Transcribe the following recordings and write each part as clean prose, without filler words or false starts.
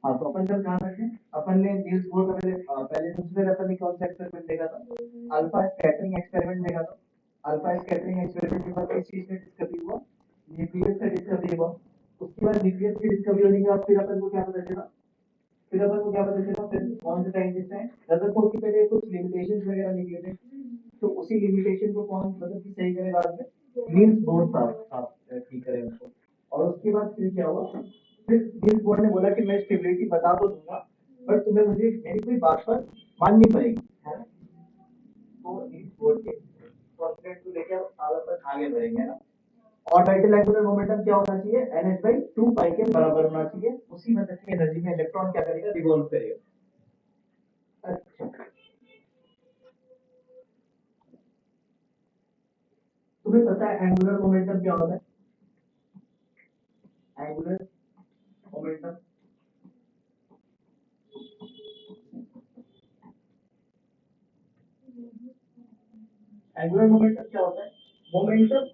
हाँ तो अपन जब ध्यान रखें, अपन ने नील्स बोर का पहले सबसे पहले अपन ने कौन सा एक्सपेरिमेंट देखा था, अल्फा स्कैटरिंग एक्सपेरिमेंट देखा था। अल्फा स्कैटरिंग एक्सपेरिमेंट के बाद किस चीज का डिस्कवरी हुआ, न्यूक्लियस का डिस्कवरी हुआ। उसके बाद न्यूक्लियस की डिस्कवरी होने के बाद फिर अपन को क्या पता चला, फिर कौन से साइंटिस्ट हैं, रदरफोर्ड की पहले कुछ लिमिटेशंस वगैरह निकले थे, तो उसी लिमिटेशन को कौन मतलब कि सही करे बाद में, नील्स बोर साहब ठीक करे उसको। और उसके बाद फिर क्या हुआ, फिर नील्स बोर ने बोला कि मैं स्टेबिलिटी बता तो दूंगा, पर तुम्हें मुझे मेरी कोई बात पर माननी पड़ेगी, है ना। तो नील्स बोर के कॉन्सेप्ट को लेकर अपन आगे बढ़ेंगे ना। ऑर्बिटल एंगुलर मोमेंटम क्या होना चाहिए, nh/2 पाई के बराबर होना चाहिए। उसी मतलब की एनर्जी में इलेक्ट्रॉन क्या करेगा, रिवॉल्व करेगा। अच्छा, तुम्हें पता है एंगुलर मोमेंटम क्या होता है, एंगुलर मोमेंटम, एंगुलर मोमेंटम क्या होता है, मोमेंटम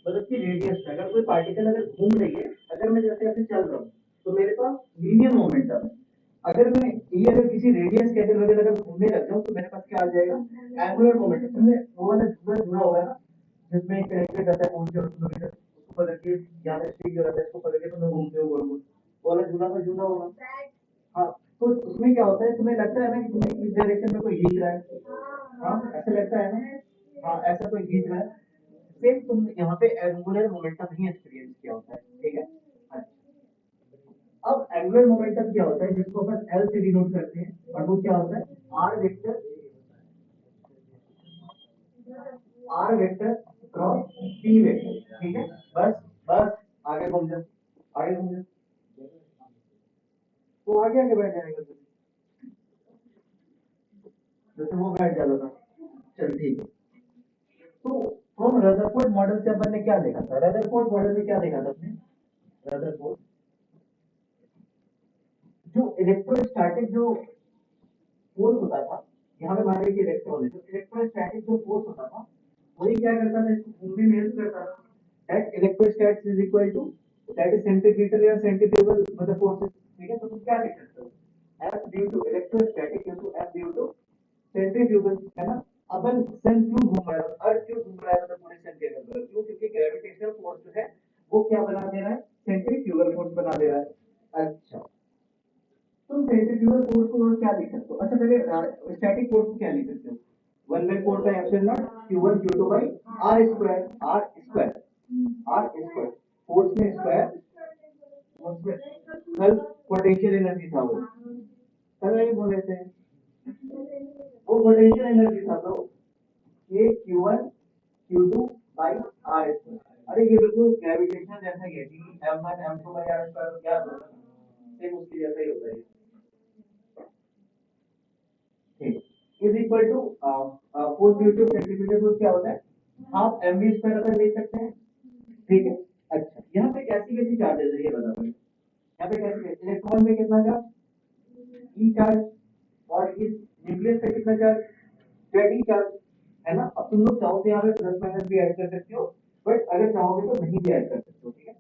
मतलब कि रेडियस में अगर कोई पार्टिकल अगर घूम रही है, अगर मैं जैसे ऐसे चल रहा हूँ तो मेरे पास लीनियर मोमेंटम है। अगर मैं ये अगर किसी रेडियस के अगर अगर घूमने लग जाऊँ तो मेरे पास क्या आ जाएगा, एंगुलर मोमेंटम। तुमने वो वाला जुड़ा होगा ना, जिसमें कनेक्टेड रहता है कौन से किलोमीटर, उसको पकड़ के यहाँ पे स्टिक जो रहता है उसको पकड़ के तुम घूमते हो गोल गोल, वो वाला जुड़ा तो जुड़ा होगा। हाँ, तो उसमें क्या होता है, तुम्हें लगता है ना कि तुम्हें इस डायरेक्शन में कोई खींच रहा है, हाँ ऐसा लगता है ना, हाँ ऐसा कोई खींच रहा है। सेम तुम यहाँ पे एंगुलर मोमेंटम ही एक्सपीरियंस किया होता है, ठीक है। अच्छा, अब एंगुलर मोमेंटम क्या होता है, जिसको अपन एल से डिनोट करते हैं, और वो क्या होता है, R vector, R vector cross P vector, ठीक है। बस बस आगे घूम जाओ, आगे घूम जाओ, तो आगे आगे बैठ जाएगा जैसे वो बैठ जाता था। चल ठीक है। तो फ्रॉम रदरफोर्ड मॉडल से अपन ने क्या देखा था, रदरफोर्ड मॉडल में क्या देखा था अपने, रदरफोर्ड जो इलेक्ट्रोस्टैटिक जो फोर्स होता था, यहाँ पे मान लीजिए इलेक्ट्रॉन है, तो इलेक्ट्रोस्टैटिक जो फोर्स होता था वही क्या करता था, इसको घूमने में हेल्प करता था। That electrostatics is equal to that is centrifugal या सेंट्रीफ्यूगल मतलब फोर्सेस, ठीक है। तो तुम क्या लिख सकते हो, F due to electrostatic into F due to centrifugal, है ना। अपन सन क्यों घूम रहा है, अर्थ क्यों घूम रहा है, मतलब पूरे सन के अंदर क्यों, क्योंकि ग्रेविटेशनल फोर्स जो है वो क्या बना दे रहा है, सेंट्रीफ्यूगल फोर्स बना दे रहा है। अच्छा, तुम सेंट्रीफ्यूगल फोर्स को क्या लिख सकते हो, अच्छा पहले स्टैटिक फोर्स को क्या लिख सकते हो, 1/4 by epsilon not q1 q2 by r square, r square, r square, force में स्क्वायर, कल पोटेंशियल एनर्जी था वो, कल नहीं बोले थे, वो पोटेंशियल एनर्जी था तो ये q1 q2 by r square. अरे ये बिल्कुल ग्रेविटेशनल जैसा ही है कि m1 m2 by r square, क्या होगा सेम उसकी जैसा ही होता है, is equal to force due to centimetre, force क्या होता है, हाफ एम वी स्क्वायर अपन लिख सकते हैं, ठीक है। अच्छा, यहाँ पे कैसी कैसी चार्जेस है ये बता दो, यहाँ पे कैसे इलेक्ट्रॉन में कितना चार्ज, ई चार्ज, और इस न्यूक्लियस पे कितना चार्ज, जेड ई चार्ज, है ना। अब तुम लोग चाहो तो यहाँ पे प्लस माइनस भी ऐड कर सकते हो, बट अगर चाहोगे तो नहीं भी ऐड कर सकते हो, ठीक है।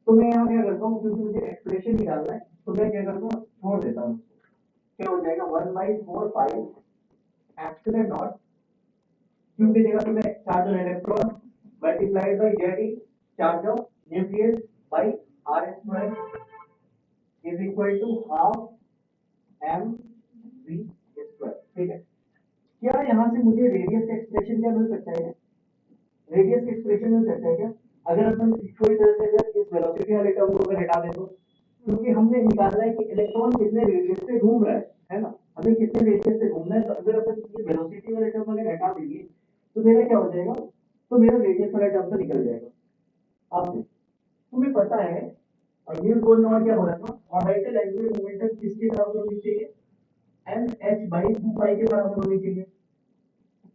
तो मैं यहाँ क्या करता हूँ, क्योंकि मुझे एक्सप्रेशन निकालना है तो मैं क्या करता हूँ, छोड़ देता हूँ, क्या हो जाएगा 1/4 पाई एप्सिलॉन नॉट, क्यू की जगह पे मैं charge on electron multiplied by Z E charge of nucleus by R square is equal to half M V square, ठीक है। क्या यहाँ से मुझे रेडियस का एक्सप्रेशन क्या मिल सकता है, रेडियस का एक्सप्रेशन मिल सकता है क्या, अगर अपन थोड़ी तरह से अगर इस वेलोसिटी वाले टर्म को अगर हटा दें तो, क्योंकि हमने निकाला है कि इलेक्ट्रॉन कितने रेडियस से घूम रहा है ना, हमें कितने रेडियस से घूमना है, तो अगर अपन ये वेलोसिटी वाले टर्म अगर हटा देंगे तो मेरा क्या हो जाएगा, तो मेरा रेडियस वाला टर्म तो निकल जाएगा। अब तुम्हें पता है, और ये बोलना और क्या बोला था, ऑर्बिटल एंगुलर मोमेंटम किसके बराबर होनी चाहिए, एम एच बाई 2 पाई के बराबर होनी चाहिए।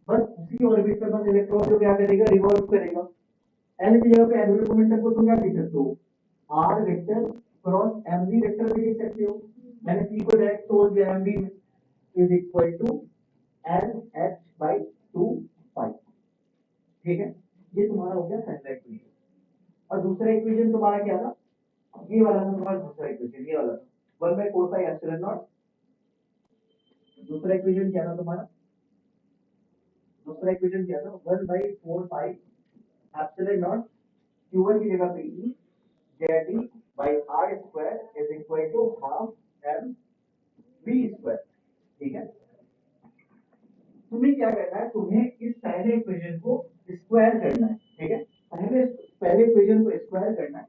बस उसी ऑर्बिट पर बस इलेक्ट्रॉन जो क्या करेगा, रिवॉल्व करेगा। एल की जगह पे एंगुलर मोमेंटम को तुम क्या लिख सकते हो, R vector cross M V vector भी लिख सकते हो, मैंने पी को डायरेक्ट तोड़ दिया एम वी में, is equal to L H by 2 pi, ठीक है। ये तुम्हारा हो गया पहला इक्वेशन। और दूसरा इक्वेशन तुम्हारा क्या था, ये वाला था तुम्हारा दूसरा इक्वेशन, ये वाला था, 1/4 पाई एप्सिलॉन नॉट। दूसरा इक्वेशन क्या था तुम्हारा? दूसरा इक्वेशन क्या था? 1/4 पाई एप्सिलॉन नॉट Q1 की जगह पे E ZE by R square is equal to half M V square. ठीक है, तुम्हें क्या करना है? तुम्हें इस पहले इक्वेशन को स्क्वायर करना है। ठीक है, पहले इक्वेशन को स्क्वायर करना है,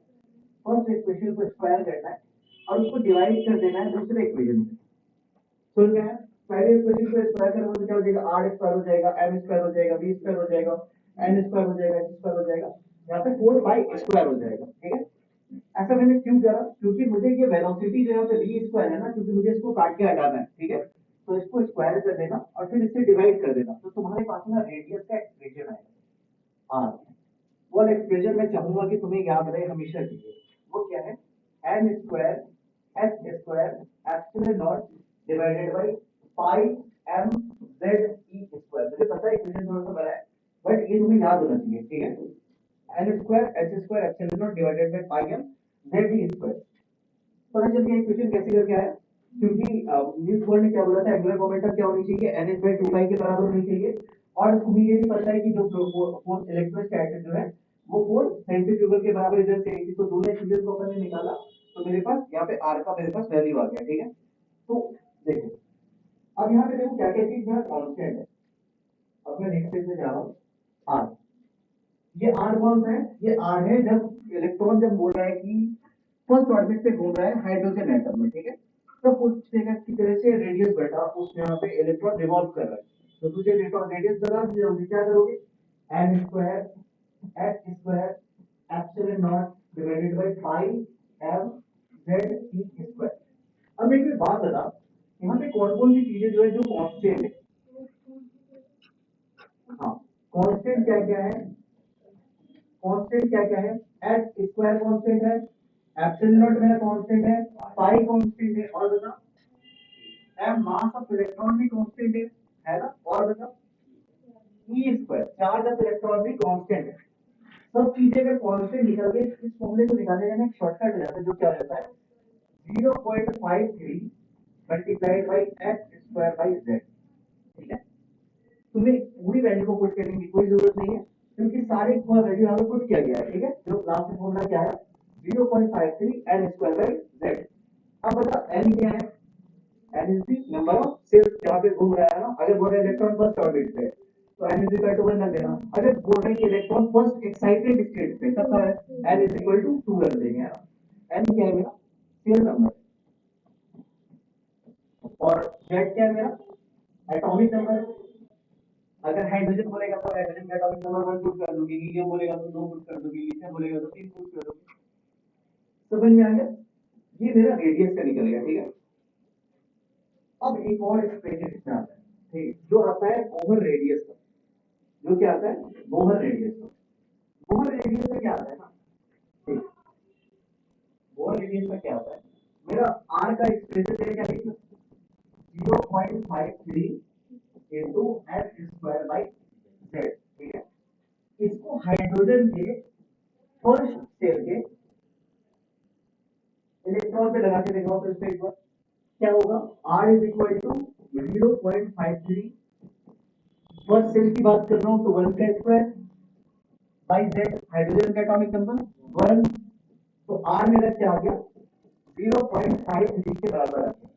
फर्स्ट इक्वेशन को स्क्वायर करना है और उसको डिवाइड कर देना है दूसरे इक्वेशन से। सुन गए? पहले इक्वेशन को स्क्वायर करोगे तो क्या हो जाएगा? आर स्क्वायर हो जाएगा, एम स्क्वायर हो जाएगा, वी स्क्वायर हो जाएगा, एन स्क्वायर हो जाएगा, एच स्क्वायर हो जाएगा, यहाँ पे 4 बाई स्क्वायर हो जाएगा। ठीक है, ऐसा मैंने क्यों करा? क्योंकि मुझे ये वेलोसिटी जो है पे वी स्क्वायर है ना, क्योंकि मुझे इसको काट के हटाना है। ठीक है, तो इसको स्क्वायर कर देना और फिर इससे डिवाइड कर देना, तो तुम्हारे पास ना रेडियस का एक्सप्रेशन आएगा। हाँ, वो एक्सप्रेशन मैं चाहूंगा कि तुम्हें याद रहे हमेशा के लिए। वो क्या है? N square H square epsilon naught divided by pi M Z E square. मुझे पता है इक्वेशन थोड़ा सा बड़ा है, बट ये तुम्हें याद होना चाहिए। ठीक है, N square H square epsilon naught divided by pi M Z E square. पता चल गया इक्वेशन कैसे करके आया? क्योंकि न्यूटन बोर्ड ने क्या बोला था? एंगुलर मोमेंटम क्या होनी चाहिए? nh/2 के बराबर होनी चाहिए। और तुम्हें ये भी पता है कि जो फोर्स इलेक्ट्रोस्टैटिक जो है वो फोर्स सेंट्रीफ्यूगल के बराबर इधर से आई थी, तो दोनों चीजों को अपन ने निकाला, तो मेरे पास यहाँ पे r का मेरे पास वैल्यू आ गया। ठीक है, तो देखो अब यहाँ पे देखो क्या क्या चीज यहाँ कांस्टेंट है। अब मैं नेक्स्ट पेज में जा रहा हूँ। r, ये r कौन सा है? ये r है जब इलेक्ट्रॉन जब बोल रहा है कि फर्स्ट ऑर्बिट पे घूम रहा है हाइड्रोजन एटम में। ठीक है, तो पूछेगा कि तरह से रेडियस बटा, उस यहाँ पे इलेक्ट्रॉन रिवॉल्व कर रहा है, तो तुझे रेडियस बता दिया, क्या करोगे? N square H square epsilon naught divided by pi M Z E square. अब एक बात बता, यहाँ पे कौन कौन सी चीजें जो है जो कांस्टेंट है? हाँ, कांस्टेंट क्या क्या है? कांस्टेंट क्या क्या है? एच स्क्वायर कांस्टेंट है, एप्सिलॉन नॉट मेरा कांस्टेंट है, पाई कांस्टेंट है, और बता एम मास ऑफ इलेक्ट्रॉन भी कांस्टेंट है ना, और बता E square charge of electron भी कांस्टेंट है। सब चीजें अगर कांस्टेंट निकल गए, इस फॉर्मूले को निकालने का एक शॉर्टकट हो जाता है, जो क्या रहता है 0.53 multiplied by x square by Z. ठीक है, तुम्हें पूरी वैल्यू को पुट करने की कोई जरूरत नहीं है, क्योंकि सारे वैल्यू यहाँ पे पुट किया गया है। ठीक है, जो लास्ट में फॉर्मूला क्या है? 0.53 एन स्क्वायर बाई जेड। अब बता एन क्या है? N is the number of cells जहाँ पे घूम रहा है ना। अगर बोल रहे इलेक्ट्रॉन फर्स्ट ऑर्बिट पे, तो एन इज इक्वल टू 1 रख देना। अगर बोल रहे कि इलेक्ट्रॉन फर्स्ट एक्साइटेड स्टेट पे, तब एन इज इक्वल टू 2 रख देंगे। एन क्या है मेरा? Cell number. और जेड क्या है मेरा? Atomic number. अगर हाइड्रोजन बोलेगा तो हाइड्रोजन का एटॉमिक नंबर 1 पुट कर दूंगी, हीलियम बोलेगा तो 2 पुट कर दूंगी, लिथियम बोलेगा तो 3 पुट कर दूंगी। समझ में आ गया? ये मेरा रेडियस का निकल गया। ठीक है, अब एक और एक्सप्रेशन इसमें आता है, ठीक, जो आता है ओवर रेडियस का। जो क्या आता है? बोहर रेडियस का। बोहर रेडियस का क्या आता है ना? ठीक, बोहर रेडियस का क्या आता है? मेरा आर का एक्सप्रेशन है क्या लिखना? 0.53 into H square by Z. ठीक है, इसको हाइड्रोजन के फर्स्ट सेल के इलेक्ट्रॉन पे लगा के देखो तो इससे एक बार क्या होगा? R is equal to 0.53, first cell की बात कर रहा हूँ तो 1 का स्क्वायर बाई जेड, हाइड्रोजन का एटॉमिक नंबर 1, तो R मेरा क्या आ गया? 0.53 के बराबर आ गया।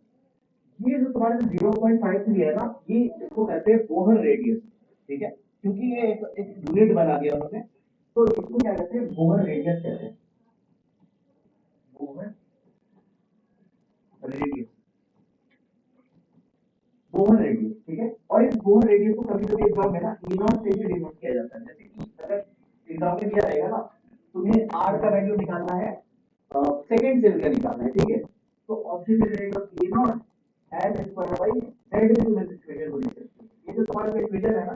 ये जो तुम्हारे 0.53 है ना, ये इसको कहते हैं बोहर रेडियस। ठीक है, क्योंकि ये एक यूनिट बना दिया उन्होंने, तो इसको क्या कहते हैं? बोहर रेडियस कहते हैं। Bohr radius, Bohr radius. ठीक है, और इस बोहर रेडियस को कभी कभी एग्जाम में ना ई नॉट से भी डिनोट किया जाता है। जैसे कि अगर एग्जाम में दिया रहेगा ना, तुम्हें आर का वैल्यू निकालना है, सेकंड सेल का निकालना है। ठीक है, तो ऑप्शन में रहेगा E naught N square by Z भी तुम्हें इक्वेशन बोली सकती है। ये जो तुम्हारा इक्वेशन है ना,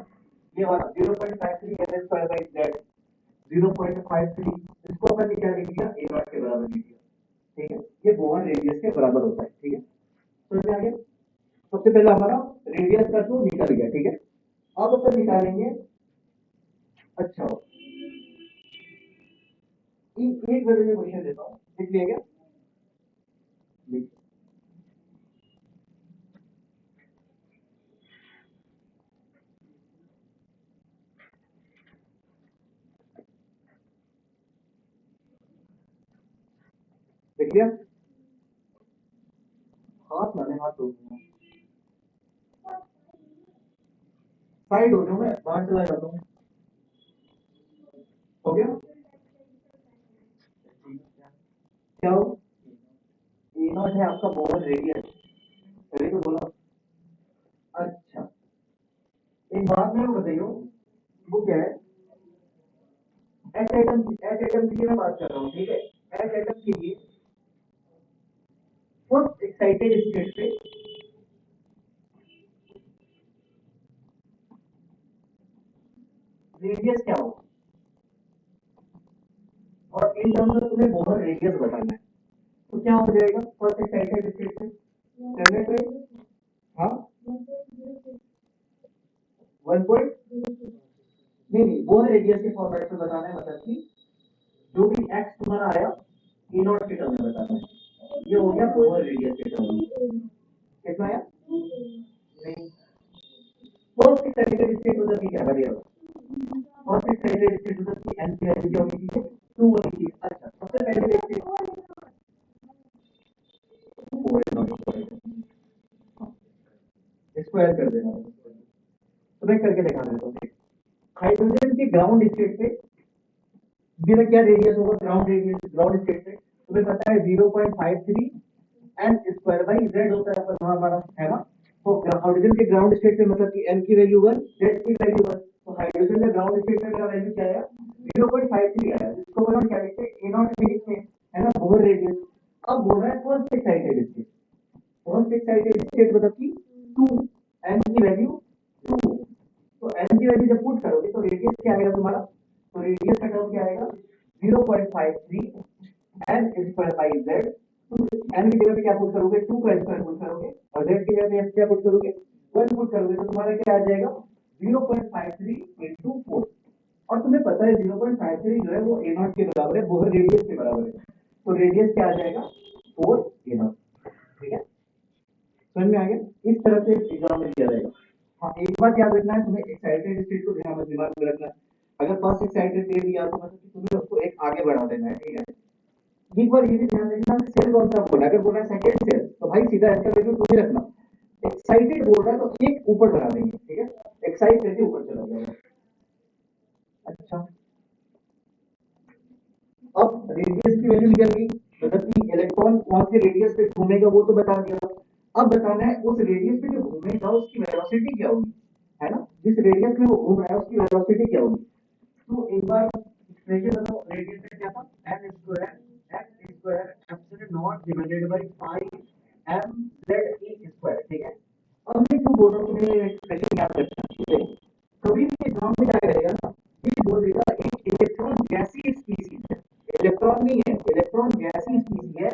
ये वाला 0.53 एन स्क्वायर बाई जेड 0.53, इसको अपन क्या लिख दिया? ए नॉट के बराबर लिख दिया। ठीक है, ये बोहर रेडियस के बराबर होता है। ठीक है, समझ में आ गया? सबसे पहले हमारा रेडियस का तो निकल गया। ठीक है, अब अपन निकालेंगे, अच्छा एक बार मैं क्वेश्चन देता हूँ, लिख लिया क्या? देख लिया, हाथ माने हाथ दो, साइड हो जाओ, मैं बाहर चला जाता हूँ। हो गया, क्या हो, ए नॉट है आपका बोहर रेडियस, पहले तो बोला। अच्छा, एक बात मेरे को बताइयो, वो क्या है, एच एटम के लिए मैं बात कर रहा हूँ, ठीक है। एच एटम के लिए फर्स्ट एक्साइटेड स्टेट पे रेडियस क्या होगा, और इन टर्म्स में तुम्हें बोहर रेडियस बताना है, तो क्या हो जाएगा फर्स्ट एक्साइटेड स्टेट पे करने पे, हाँ 1 नहीं, बोहर रेडियस के फॉर्मेट में बताना है, मतलब कि जो भी एक्स तुम्हारा आया ई नॉट के टर्म में बताना है, ये हो गया बोहर रेडियस के टर्म में। कितना आया, नहीं, फर्स्ट एक्साइटेड स्टेट मतलब क्या बढ़िया, फर्स्ट एक्साइटेड स्टेट मतलब कि एन की वैल्यू क्या होगी, 2 होनी चाहिए। अच्छा, सबसे पहले देखते हैं स्क्वायर कर देना, तो मैं करके दिखा देता हूँ। हाइड्रोजन के ग्राउंड स्टेट पे मेरा क्या रेडियस होगा, ग्राउंड रेडियस, ग्राउंड स्टेट पे तुम्हें पता है 0.53 एन स्क्वायर बाई जेड होता है पर हमारा, है ना। तो हाइड्रोजन के ग्राउंड स्टेट पे मतलब कि एन की वैल्यू 1, जेड की वैल्यू 1, तो हाइड्रोजन के ग्राउंड स्टेट पे मेरा वैल्यू क्या आया, 0.53 आया, जिसको बोला क्या लिखते हैं, ए नॉट भी लिखते हैं, है ना, बोहर रेडियस। अब बोल रहा है first excited state, first excited state मतलब कि 2, एन की वैल्यू 2, तो एन की वैल्यू जब पुट करोगे तो रेडियस क्या आएगा तुम्हारा, तो रेडियस का टर्म क्या आएगा, 0.53 N square by Z, N की जगह पे क्या पुट करोगे, 2 का स्क्वायर पुट करोगे, और जेड की जगह पे क्या पुट करोगे, 1 पुट करोगे, तो तुम्हारा क्या आ जाएगा 0.53 into 4, और तुम्हें पता है 0.53 जो है वो ए नॉट के बराबर है, बोहर रेडियस के बराबर है, तो रेडियस क्या आ जाएगा 4 ए नॉट, ठीक है, समझ में आ गया। इस तरह से एग्जाम में दिया जाएगा। हाँ, एक बात याद रखना है, तुम्हें एक्साइटेड स्टेट को ध्यान में दिमाग में रखना है, अगर फर्स्ट एक्साइटेड दे दिया तो मतलब कि तुम्हें उसको एक आगे बढ़ा देना है, ठीक है। एक बार ये भी ध्यान रखना, सेल कौन सा बोला, अगर बोला सेकंड सेल तो भाई सीधा आंसर वैल्यू टू ही रखना, एक्साइटेड बोल रहा है तो एक ऊपर बढ़ा देंगे, ठीक है, एक्साइट करके ऊपर चला जाएगा। अच्छा, अब रेडियस की वैल्यू निकल गई, मतलब कि इलेक्ट्रॉन कौन से रेडियस पे घूमेगा वो तो बता दिया, अब बताना है उस रेडियस पे जो घूमेगा उसकी वेलोसिटी क्या होगी, है ना, जिस रेडियस में वो घूम रहा है उसकी वेलोसिटी क्या होगी। तो एक बार एक्सप्रेशन बताओ, रेडियस का क्या था, N square X square epsilon naught divided by pi M Z E square, ठीक है। अब मैं क्यों बोल रहा हूँ तुम्हें एक्सप्रेशन याद रखना, ठीक है, कभी भी एग्जाम में क्या करेगा ना, ये बोल देगा एक इलेक्ट्रॉन गैसीय स्पीसीज है, इलेक्ट्रॉन नहीं है, इलेक्ट्रॉन गैसीय स्पीसीज है,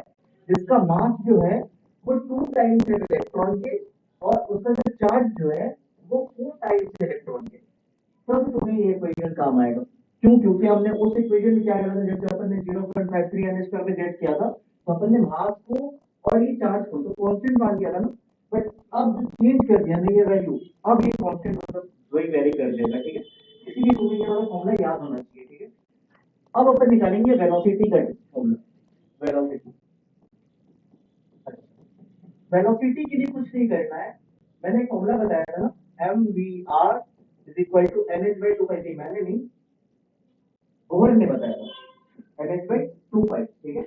जिसका मास जो है वो 2 टाइम्स है इलेक्ट्रॉन के, और उसका जो चार्ज जो है वो 4 टाइम्स है इलेक्ट्रॉन के, तब तुम्हें ये इक्वेशन काम आएगा। क्यों, क्योंकि हमने उस इक्वेशन में क्या करा था, जब अपन ने 0.53 एन स्क्वायर में जेड किया था, तो अपन ने मास को और ये चार्ज को तो कांस्टेंट मान दिया था ना, बट अब चेंज कर दिया ना ये वैल्यू, अब ये कांस्टेंट मतलब वही वैरी कर देगा, ठीक है, इसीलिए तुम्हें ये वाला फॉर्मूला याद होना चाहिए, ठीक है। अब अपन निकालेंगे वेलोसिटी का फॉर्मूला, वेलोसिटी, वेलोसिटी के लिए कुछ नहीं करना है, मैंने एक फॉर्मूला बताया था ना, M V R is equal to N H by two pi, मैंने नहीं बोहर ने बताया था, N H by two pi, ठीक है,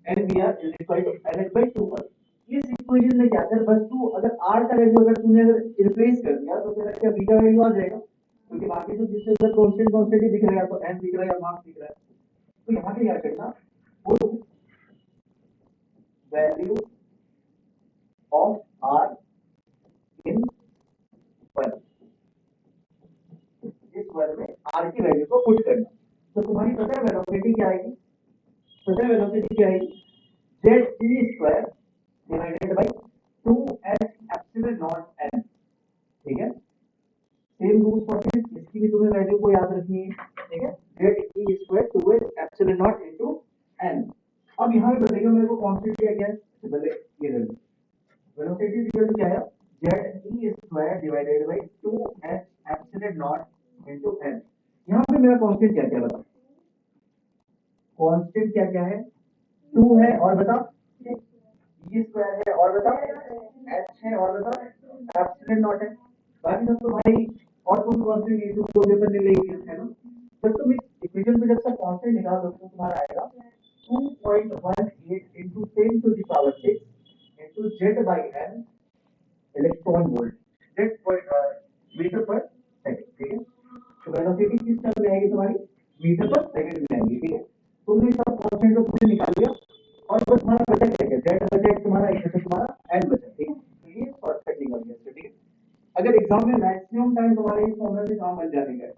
N V R is equal to N H by two pi. इस इक्वेशन में क्या कर, बस तू अगर आर का वैल्यू अगर तूने अगर रिप्लेस कर दिया तो तेरा क्या वी का वैल्यू आ जाएगा, क्योंकि बाकी तो जिससे उधर कांस्टेंट कांस्टेंट ही दिख रहा है, तो एन दिख रहा है या मास दिख रहा है, तो यहाँ पे क्या करना, put value of R in वर्ग, इस वर्ग में आर की वैल्यू को पुट करना, तो तुम्हारी पता है वेलोसिटी क्या आएगी, पता है वेलोसिटी क्या आएगी, Z E square divided by 2h epsilon not n, ठीक है, सेम रूल्स फॉर दिस, इसकी भी तुम्हें वैल्यू को याद रखनी है, ठीक है, Z E square 2h epsilon not into n। अब यहाँ पे बताइए मेरे को कांस्टेंट क्या है, पहले ये वैल्यू, वेलोसिटी इक्वल टू क्या है, Z E square divided by 2h epsilon not into n। यहाँ पे मेरा कांस्टेंट क्या क्या बता, कांस्टेंट क्या क्या है, 2 है और बताओ ई स्क्वायर है और बताओ एच है और बताओ एप्सिलॉन नॉट है। बाकी सब तो भाई और कोई कांस्टेंट ये तो कोई पेपर ले लेगी है ना। जब तुम इस इक्वेशन पे जब तक कांस्टेंट निकाल दो तो तुम्हारा आएगा 2.18 into 10 to the power 6 into z by n electron volt jet पर मीटर पर सेकंड। ठीक है, तो वेलोसिटी किस टर्म में आएगी तुम्हारी मीटर पर सेकंड में आएगी। ठीक है, तुमने सब कांस्टेंट को तुमने निकाल लिया और बस तुम्हारा बचा क्या है जेड बचा तुम्हारा एक बचा तुम्हारा एन बचा। ठीक है, तो ये शॉर्टकट निकल गया। ठीक है, अगर एग्जाम में मैक्सिमम टाइम तुम्हारे इस फॉर्मूला से काम बन जाने का है,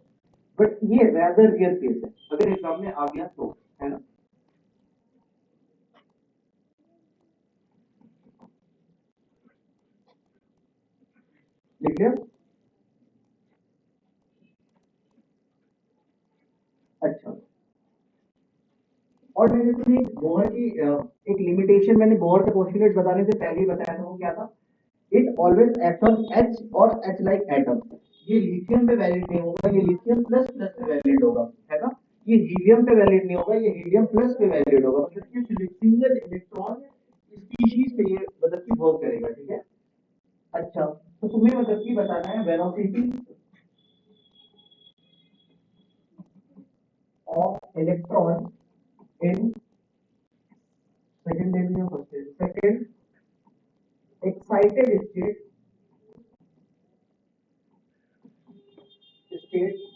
बट ये रेदर रियर केस है अगर एग्जाम में आ गया तो, है ना। लिख लिया। अच्छा, और मैंने तुम्हें बोहर की एक लिमिटेशन मैंने बोहर के पोस्टुलेट बताने से पहले ही बताया था, वो क्या था, it always act on H और एच लाइक एटम। ये लिथियम पे वैलिड नहीं होगा, ये लिथियम प्लस प्लस पे वैलिड होगा, है ना। ये हीलियम पे वैलिड नहीं होगा, ये हीलियम प्लस पे वैलिड होगा। मतलब कि सिंगल इलेक्ट्रॉन स्पीशीज पे ये मतलब कि वर्क करेगा। ठीक है, अच्छा तो तुम्हें मतलब कि बताना है velocity of electron in second excited state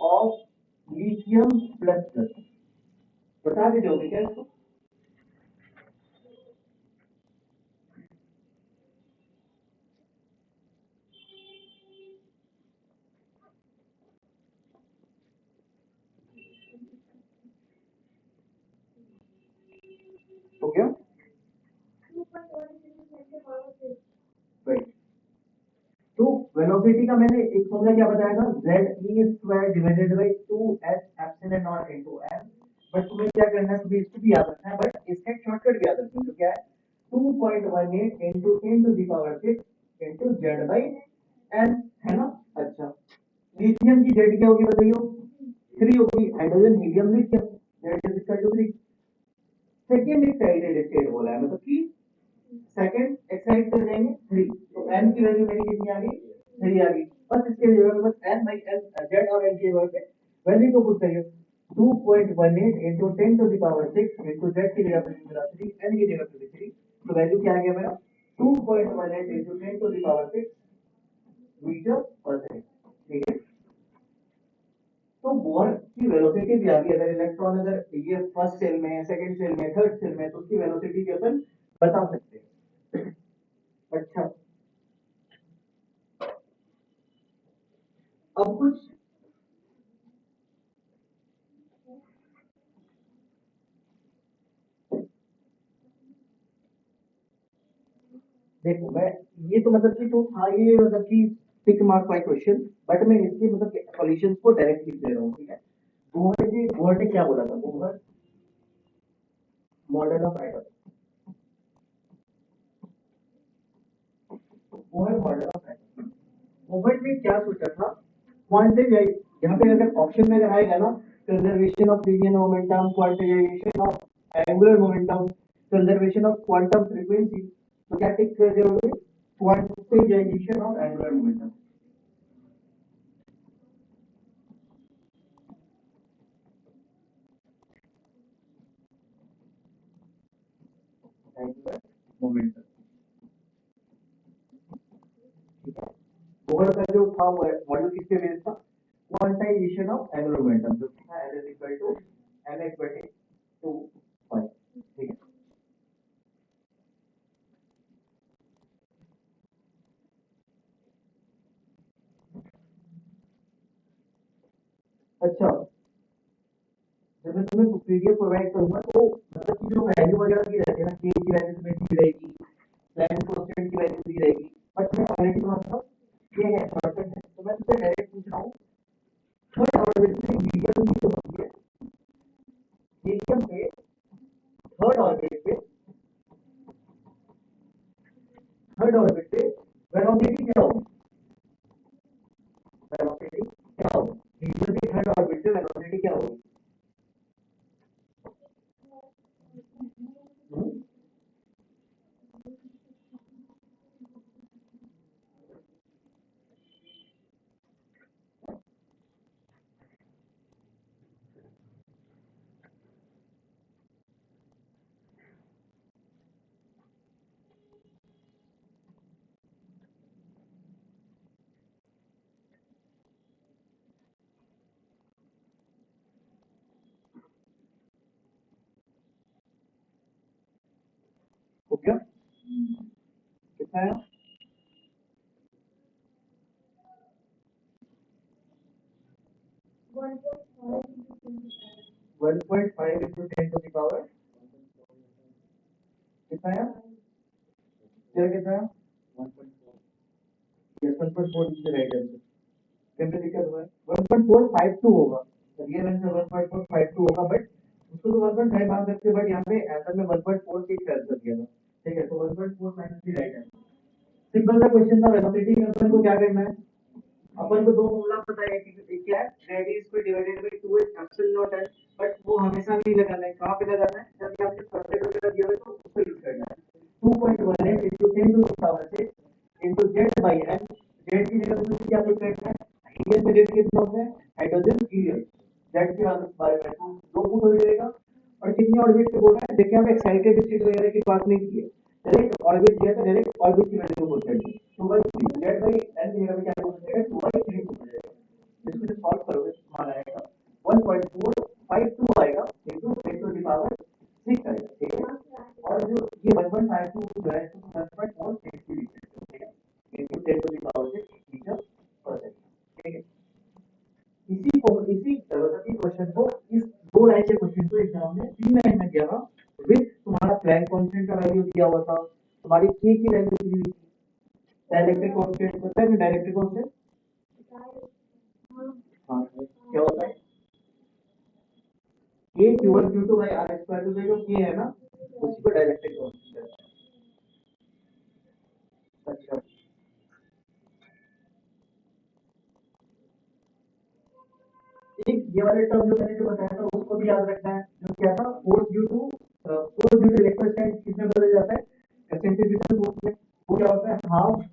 of lithium plus plus. बता भी दोगे क्या इसको। हो गया राइट। तो वेलोसिटी का मैंने एक फॉर्मूला क्या बताया था, z e square divided by 2h epsilon not into m। But तुम्हें क्या करना है, तुम्हें इसको भी याद रखना है, बट इसका एक शॉर्टकट भी याद रखना है, जो क्या है 2.18 into 10 to the power 6 into z by n, है ना। अच्छा, लिथियम की z क्या होगी बताइए, 3 होगी, hydrogen helium lithium z is equal to 3। Second excited state बोला है, मतलब कि सेकंड एक्साइड कर जाएंगे 3, तो n की वैल्यू मेरी कितनी आ गई 3 आ गई। बस इसके जगह पे बस n बाई n z और n की जगह पे वैल्यू को पुट करिए 2.18 into 10 to the power 6 into z की जगह पे मिला 3, n की जगह पे 3, तो वैल्यू क्या आ गया मेरा 2.18 into 10 to the power 6 metre पर सेकंड। ठीक है, तो बोर की वेलोसिटी भी आ गई। अगर इलेक्ट्रॉन अगर ये फर्स्ट सेल में है, सेकंड सेल में, थर्ड सेल में, तो उसकी वेलोसिटी भी अपन बता सकते हैं। अच्छा, अब कुछ देखो, मैं ये तो मतलब कि तो था ये मतलब कि tick mark by question, but मैं इसके मतलब सॉल्यूशंस को डायरेक्ट लिख दे रहा हूँ। ठीक है, बोहर ने क्या बोला था, Bohr model of atom, Bohr model of atom. Bohr ने क्या सोचा था, क्वांटाइज, यहाँ पे अगर ऑप्शन में अगर आएगा ना, conservation of linear momentum, quantization of angular momentum, conservation of quantum frequency, तो क्या टिक कर दोगे, quantization of angular momentum. Angular momentum, ठीक है। बोहर का जो था वो मॉडल किसके बेस था, क्वांटाइजेशन ऑफ एंगुलर मोमेंटम, जो था L is equal to mx बटे 2 पाई। ठीक है, अच्छा जब मैं तुम्हें पीडीएफ प्रोवाइड करूंगा तो मतलब कि जो वैल्यू वगैरह दी रहती है ना, के की वैल्यू तुम्हें दी रहेगी, प्लान कांस्टेंट की वैल्यू दी रहेगी, बट मैं ऑलरेडी तुम्हारे पास ये है शॉर्टकट है, तो मैं तुमसे डायरेक्ट पूछ रहा हूँ, थर्ड ऑर्बिट में मीडियम की जो होती है, मीडियम पे थर्ड ऑर्बिट पे वेलोसिटी क्या होगी, वेलोसिटी क्या होगी, मीडियम की थर्ड ऑर्बिट पे वेलोसिटी क्या होगी। हो गया कितना है 1.5 into 10 to the power कितना है क्या कितना है 1.4 yes 1.4 is the right answer कैसे क्या हुआ 1.452 होगा रियल आंसर 1.452 होगा बट उसको तो 1.5 मान सकते हैं बट यहाँ पे आंसर में 1.46 आंसर दिया था ठीक है तो 1.4 minus the right answer simple सा क्वेश्चन था वेलोसिटी में अपन को क्या करना है अपन को दो फॉर्मूला पता है कि क्या है रेडियस पे divided by 2 is epsilon not है बट वो हमेशा नहीं लगाना है कहां पे लगाना है जब आपके सर्किट वगैरह दिया हो तो उसको यूज करना है 2.18 into 10 to the power 6 into z by n z की जगह पे क्या पुट करना है हीलियम में रेट कितना होता है हाइड्रोजन हीलियम z के बारे में तो दो पुट हो जाएगा और कितनी ऑर्बिट पे बोल रहा है देखिए हमने एक्साइटेड स्टेट वगैरह की बात नहीं की है डायरेक्ट ऑर्बिट दिया था डायरेक्ट ऑर्बिट की वैल्यू पुट कर दी 2/3 z by n की जगह पे क्या पुट करेगा 2/3 पुट करेगा इसको जब सॉल्व करोगे तो मान आएगा 1.452 आएगा into 10 to the power 6 आएगा ठीक है और जो ये 1.52 जो है इसको 1.46 भी लिख सकते हैं into 10 to the power 6 metre पर सेकंड ठीक है इसी क्वेश्चन को इस दो लाइन के क्वेश्चन को एग्जाम में 3 लाइन में दिया था विद तुम्हारा प्लैंक कांस्टेंट का वैल्यू दिया हुआ था तुम्हारी k की वैल्यू दी हुई थी डायरेक्ट्रिक कांस्टेंट पता है डायरेक्ट्रिक कांस्टेंट हाँ क्या होता है k q1 q2 by r square तो जो k है ना उसी को डायरेक्ट्रिक कांस्टेंट कहते हैं अच्छा एक ये वाले टर्म जो मैंने जो बताया था उसको भी याद रखना है जो क्या था फोर्स ड्यू टू इलेक्ट्रोस्टैटिक किसमें बदल जाता है सेंट्रीफ्यूगल फोर्स में वो क्या होता है half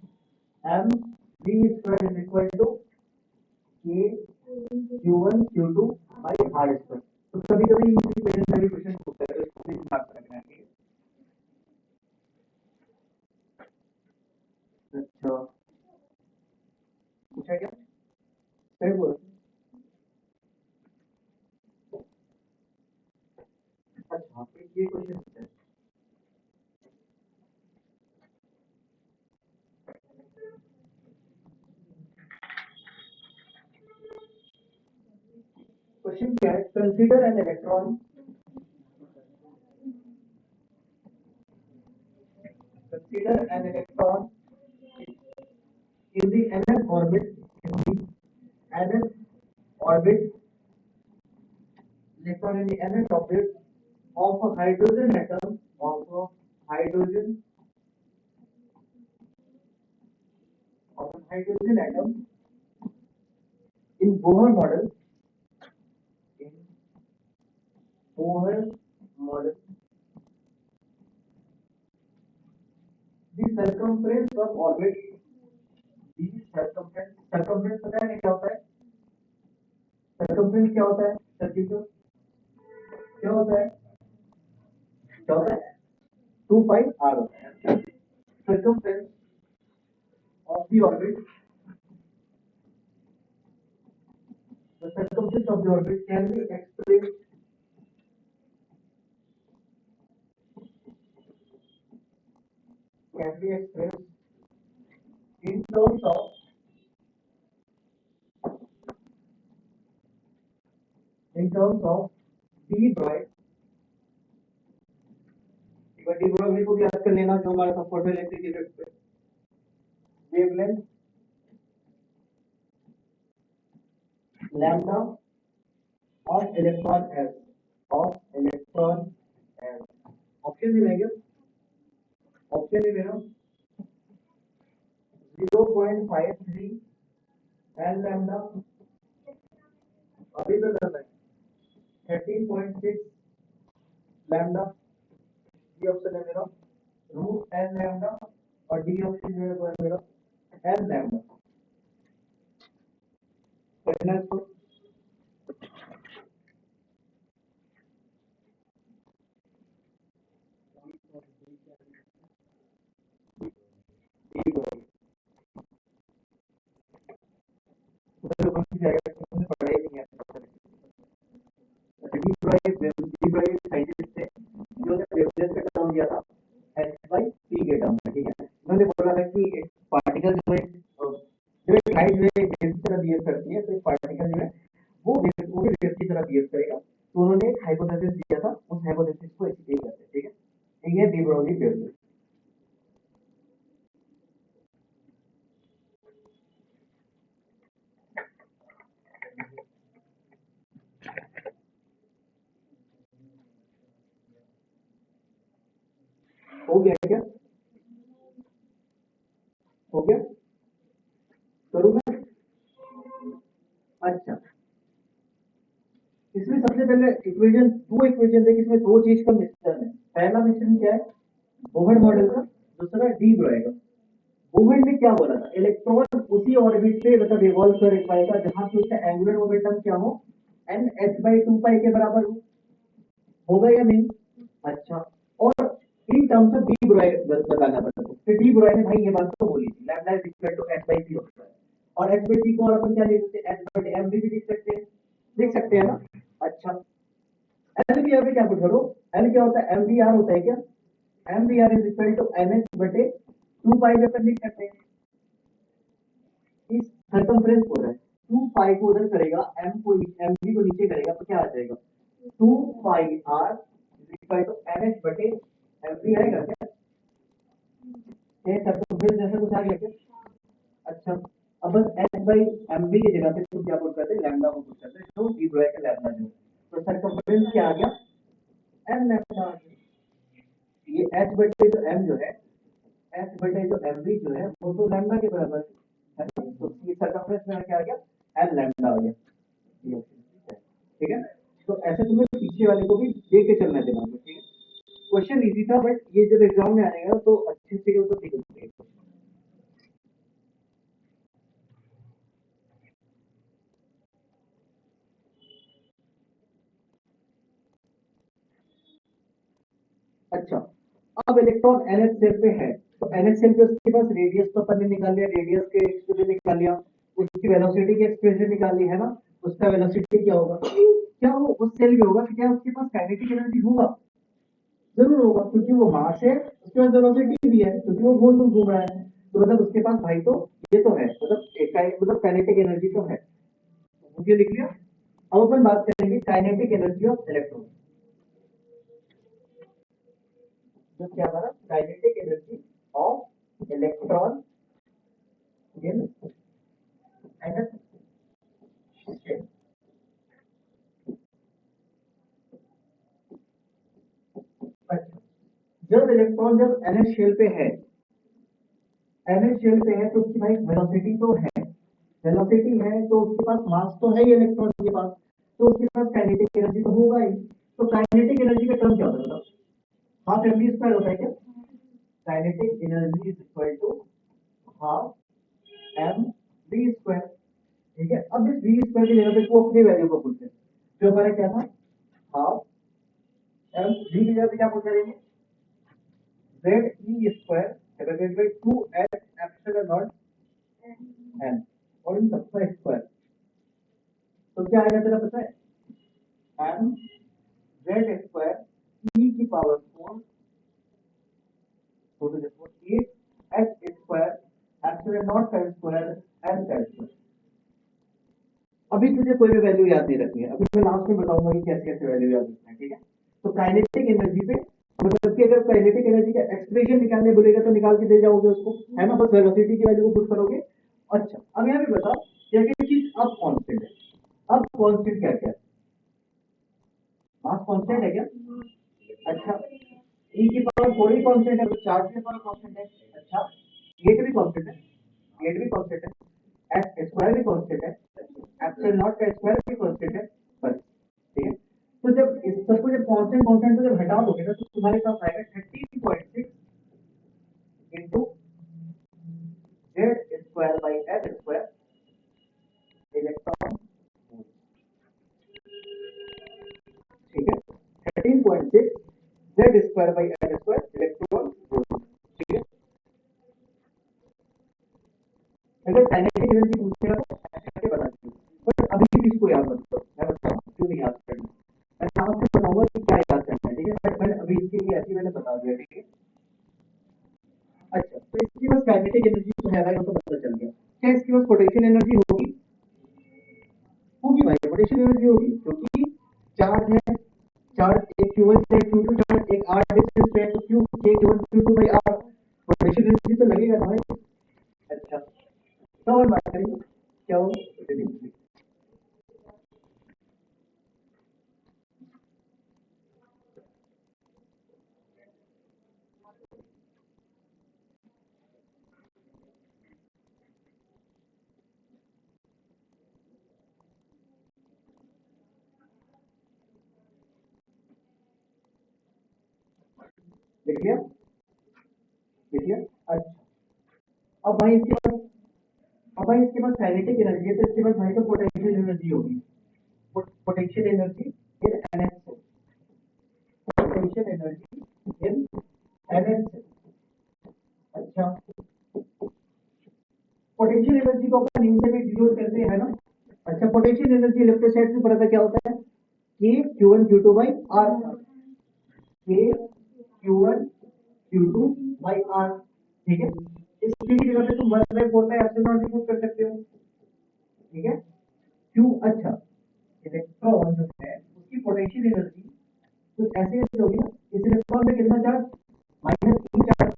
m v square is equal to k q1 q2 by r square तो कभी-कभी इस इक्वेशन में भी क्वेश्चन पूछता है तो इसको भी दिमाग में रखना है अच्छा पूछा क्या सही बोल अच्छा ये क्वेश्चन है क्वेश्चन क्या है consider an electron consider an electron in the nth orbit electron in the nth orbit of a hydrogen atom in Bohr model the circumference of orbit circumference पता है क्या होता है circumference क्या होता है सर्किल का क्या होता है 2 pi r circumference of the orbit the circumference of the orbit can be expressed in terms of d Broglie de Broglie को भी याद कर लेना जो हमारा फोटोइलेक्ट्रिक इफेक्ट पे wavelength lambda of electron S option मिलेंगे ऑप्शन ही मेरा 0.53 एल लैम्डा अभी तो करना है 13.6 लैम्डा ये ऑप्शन है मेरा रूट एन लैम्डा और डी ऑप्शन जो है मेरा एन लैम्डा करना है इसको पढ़ाई नहीं है डी ब्रॉगली साइंटिस्ट थे जो वेवलेंथ का टर्म दिया था एस बाई कि पार्टिकल जो है जो एक लाइट जो है वेव की तरह बिहेव करती है, तो एक पार्टिकल जो है वो भी वेव की तरह बिहेव करेगा। तो उन्होंने एक हाइपोथेसिस दिया था, उस हाइपोथेसिस को एक्सप्लेन करते हैं, ठीक है। ये डी ब्रोगली थ्योरी। हो गया क्या? हो गया? करूँ मैं? अच्छा, इसमें सबसे पहले इक्वेशन, दो इक्वेशन है, इसमें दो चीज का मिश्रण है। पहला मिश्रण क्या है? बोहर मॉडल का, दूसरा डी ब्रोगली का। बोहर ने क्या बोला था? इलेक्ट्रॉन उसी ऑर्बिट पे मतलब रिवॉल्व कर पाएगा जहां पे उसका एंगुलर मोमेंटम क्या हो, एन एच बाई टू पाई के बराबर हो। होगा या नहीं? अच्छा, और in terms of de Broglie बताना पड़ता है। तो डी ब्रोगली ने भाई ये बात तो बोली थी, lambda is equal to H by C होता है, और एच बाई सी को और अपन क्या लिख सकते हैं? एच बाई एम भी लिख सकते हैं, लिख सकते हैं ना? अच्छा, एल बी आर भी क्या पुट करो? एल क्या होता है? एम बी आर होता है क्या? M B R is equal to N H बटे टू पाई पे अपन लिख सकते हैं। इस सर्कमफ्रेंस को है, टू पाई को उधर करेगा, एम को एम बी को नीचे करेगा, तो क्या आ जाएगा? Two pi R is equal to N H बटे एम बी आएगा क्या? ये सर्कमफ्रेंस जैसा कुछ आ गया क्या? अच्छा, अब बस एच बाई एम बी की जगह पे तुम क्या पुट करते हैं? लैम्डा को पुट करते हैं, तो डी ब्रोगली का लैम्डा जो है, तो सर्कमफ्रेंस क्या आ गया? एन लैम्डा आ गया। ये एच बटे जो एम जो है, एच बटे जो एम बी जो है, वो तो लैम्डा के बराबर है, तो ये सर्कमफ्रेंस में क्या आ गया? एन लैम्डा आ गया। ये ठीक है, तो ऐसे तुम्हें पीछे वाले को भी देख के चलना दिमाग में, ठीक है। क्वेश्चन इजी था, बट ये जब एग्जाम में आएगा तो अच्छे से तो ठीक होगा। अच्छा, अब इलेक्ट्रॉन एनएच शेल पे है, तो एनएच शेल पे उसके पास रेडियस तो अपन ने निकाल लिया, रेडियस के एक्सप्रेशन निकाल लिया, उसकी वेलोसिटी की एक्सप्रेशन निकाल ली है ना। उसका वेलोसिटी क्या होगा? क्या वो उस सेल में होगा कि क्या उसके पास काइनेटिक एनर्जी होगा? जरूर होगा, क्योंकि वो मास है, उसके पास वेलोसिटी भी है, क्योंकि वो गोल में घूम रहा है। तो मतलब उसके पास भाई तो ये तो है, मतलब काइनेटिक एनर्जी तो है। मुझे लिख लिया। अब अपन बात करेंगे काइनेटिक एनर्जी ऑफ इलेक्ट्रॉन। जो क्या हमारा kinetic energy of electron in NH shell. जब इलेक्ट्रॉन जब एनएच शेल पे है, एनएच शेल पे है, तो उसकी भाई वेलोसिटी तो है, वेलोसिटी है तो उसके पास मास तो है ही इलेक्ट्रॉन के पास, तो उसके पास काइनेटिक एनर्जी तो होगा ही। तो काइनेटिक एनर्जी का टर्म क्या होता है? हाफ एम बी स्क्वायर होता है क्या? Kinetic energy is equal to half M B square. ठीक है, अब इस बी स्क्वायर की जगह पे को अपनी वैल्यू को पूछते हैं, जो हमारा क्या था? हाफ एम बी की जगह पे क्या पूछ करेंगे? Z E square divided by 2 H epsilon not an, और इन सबका स्क्वायर। तो क्या आएगा तेरा पता है? एम जेड स्क्वायर ई की power 4 to the power 8 H square epsilon naught का स्क्वायर एन का स्क्वायर। अभी तुझे कोई भी वैल्यू याद नहीं रखनी है, अभी मैं लास्ट में बताऊंगा कि कैसे कैसे वैल्यू याद रखना है, ठीक है। तो काइनेटिक एनर्जी पे मतलब कि अगर काइनेटिक एनर्जी का एक्सप्रेशन निकालने बोलेगा तो निकाल के दे जाओगे उसको, है ना, बस वेलोसिटी की वैल्यू को पुट करोगे। अच्छा, अब यहाँ पे बताओ क्या क्या चीज अब कांस्टेंट है? अब कांस्टेंट क्या क्या है? मास कांस्टेंट है क्या? अच्छा, ई की पावर 4 ही कांस्टेंट है, तो चार्ज की पावर कांस्टेंट है। अच्छा, वेट भी कांस्टेंट है, वेट भी कांस्टेंट है, एच स्क्वायर भी कांस्टेंट है, एप्सिलॉन नॉट का स्क्वायर भी कांस्टेंट है, बस, ठीक है। तो जब इस सबको जब कांस्टेंट कांस्टेंट को जब हटा दोगे ना, तो तुम्हारे पास आएगा 13.6 into Z square by H square electron, ठीक है। 13.6 Z square by H square electron, ठीक है। अगर काइनेटिक एनर्जी पूछेगा तो ऐसे करके बता दीजिए, बट अभी भी इसको याद मत करो, मैं बताऊँ क्यों नहीं याद करना। मैं आपको बताऊंगा कि क्या याद करना है, ठीक है, बट मैंने अभी इसके लिए ऐसे मैंने बता दिया, ठीक है। अच्छा, तो इसकी बस काइनेटिक काइनेटिक एनर्जी तो है भाई, वो तो पता चल गया। क्या इसके पास पोटेंशियल एनर्जी होगी? होगी भाई, पोटेंशियल एनर्जी होगी, क्योंकि चार्ज है, चार्ज एक q1 से q2 चार्ज एक r डिस्टेंस पे है, तो q q1 q2 by r potential energy तो लगेगा ना भाई। अच्छा, तो और बात करेंगे क्या हो, देखिए देखिए। अच्छा, अब भाई इसके पास, अब भाई इसके पास काइनेटिक एनर्जी है, तो इसके पास भाई तो पोटेंशियल एनर्जी होगी। Potential energy in energy, potential energy in energy. अच्छा, पोटेंशियल एनर्जी को अपन इनसे भी डिनोट करते हैं ना। अच्छा, पोटेंशियल एनर्जी इलेक्ट्रोस्टैटिक में पता था क्या होता है, कि q1 q2 by r, के q1 q2 by r, ठीक है। इसकी जगह पे तुम 1 by 4 by epsilon not use कर सकते हो, ठीक है। q, अच्छा, इलेक्ट्रॉन जो है उसकी पोटेंशियल एनर्जी कुछ ऐसे होगी ना, इस इलेक्ट्रॉन में कितना चार्ज, -e चार्ज,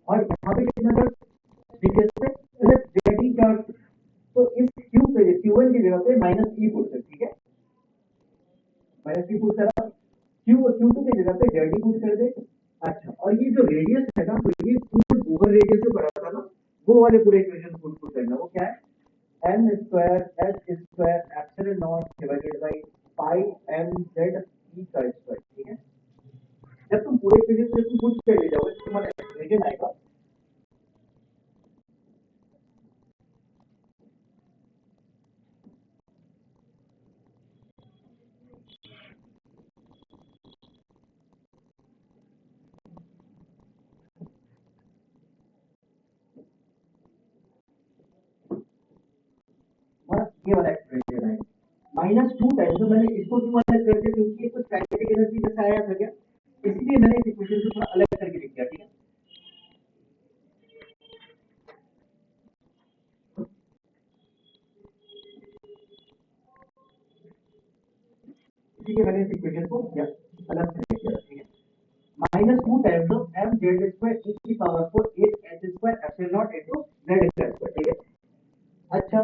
और यहाँ पे कितना चार्ज, देखिए प्लस जेडी चार्ज। तो इस q पे q1 की जगह पे -e पुट कर, ठीक है, -e पुट करा, q2 की जगह पे जेडी पुट कर दे। अच्छा, और ये जो रेडियस है ना, तो ये पूरे ओवर रेडियस जो पढ़ा था ना, वो वाले पूरे इक्वेशन पुट करना, वो क्या है, n square h square epsilon naught divided by pi m z e का स्क्वायर, ठीक है। जब तुम पूरे इक्वेशन को पुट कर ले जाओगे तो तुम्हारा एक्सप्रेशन आएगा, ये वाला एक्सप्रेशन आएगा -2 टाइम। तो मैंने इसको क्यों अलग कर दिया, क्योंकि ये कुछ काइनेटिक एनर्जी जैसा आया था क्या, इसलिए मैंने इस इक्वेशन को थोड़ा अलग करके लिख दिया, ठीक है। इसीलिए मैंने इस इक्वेशन को अलग से लिख दिया, ठीक है। -2 times of m z square e की power 4 8 h square epsilon not into z square, ठीक है। अच्छा,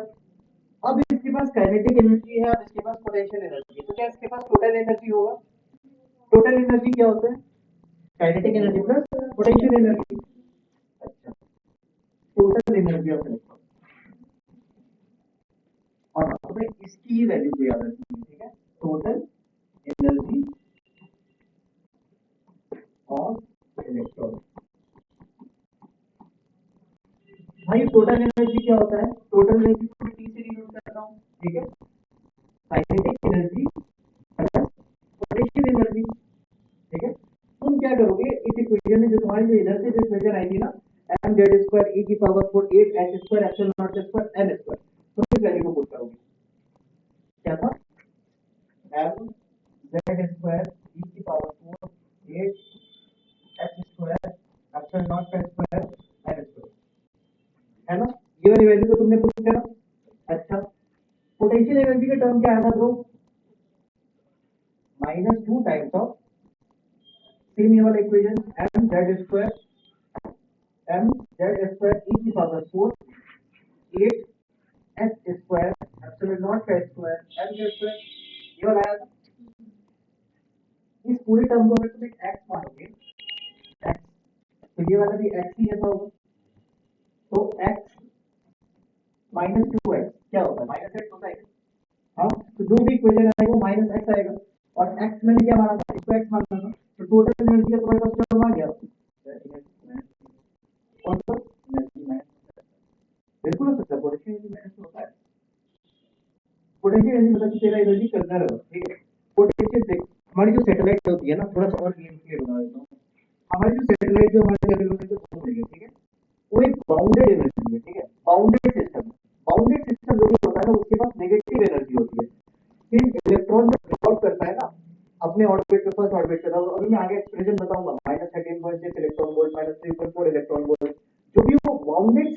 अब इसके पास काइनेटिक एनर्जी है, अब इसके पास पोटेंशियल एनर्जी है, तो क्या इसके पास टोटल एनर्जी होगा? टोटल एनर्जी क्या होता है, kinetic energy plus potential energy. अच्छा, टोटल एनर्जी ऑफ इलेक्ट्रॉन, और हमें इसकी वैल्यू को याद रखनी है, ठीक है। टोटल एनर्जी ऑफ इलेक्ट्रॉन, भाई टोटल एनर्जी क्या होता है, टोटल एनर्जी को मैं टी से डिनोट करता हूँ, ठीक है। Kinetic energy plus potential energy, ठीक है। तुम क्या करोगे, इस इक्वेशन में जो तुम्हारी जो इधर से जो इक्वेशन आएगी ना, m z स्क्वायर e की power 4 8 h square epsilon not square n square, तुम इस वैल्यू को पुट करोगे, क्या था, m z स्क्वायर e की power 4 8 h square epsilon not square n square, है ना। ये वाली वैल्यू को तुमने पुट करा। अच्छा, पोटेंशियल एनर्जी का टर्म क्या आया था ब्रो, -2 टाइम्स ऑफ सेम ये वाला equation m z square e की power 4 8 h square epsilon naught का स्क्वायर n स्क्वायर, ये वाला आया था। इस पूरे टर्म को अगर तुम एक x मानोगे, x, तो ये वाला भी x ही ऐसा होगा, तो x -2x क्या होता है, -x होता है। हाँ, तो जो भी इक्वेशन आएगा वो -x आएगा, और x मैंने क्या माना था, इसको x माना था, तो टोटल एनर्जी का तुम्हारे पास टर्म आ गया, कौन सा, एनर्जी माइनस, बिल्कुल हो सकता है, पोटेंशियल एनर्जी माइनस होता है। पोटेंशियल एनर्जी मतलब तेरा एनर्जी करना रहो, ठीक है। पोटेंशियल देख, हमारी जो सैटेलाइट होती है ना, थोड़ा सा और क्लियर बना देता हूँ। हमारी जो सैटेलाइट जो हमारे लेवल होती है, ठीक है, वो एक बाउंडेड एनर्जी है, ठीक है, बाउंडेड सिस्टम। बाउंडेड सिस्टम जो भी होता है ना, उसके पास नेगेटिव एनर्जी होती है। फिर इलेक्ट्रॉन जब रिवॉल्व करता है ना अपने ऑर्बिट पे, फर्स्ट ऑर्बिट पे, अभी मैं आगे एक्सप्रेशन बताऊंगा, -13.6 इलेक्ट्रॉन वोल्ट, -3.4 इलेक्ट्रॉन वोल्ट, जो भी वो बाउंडेड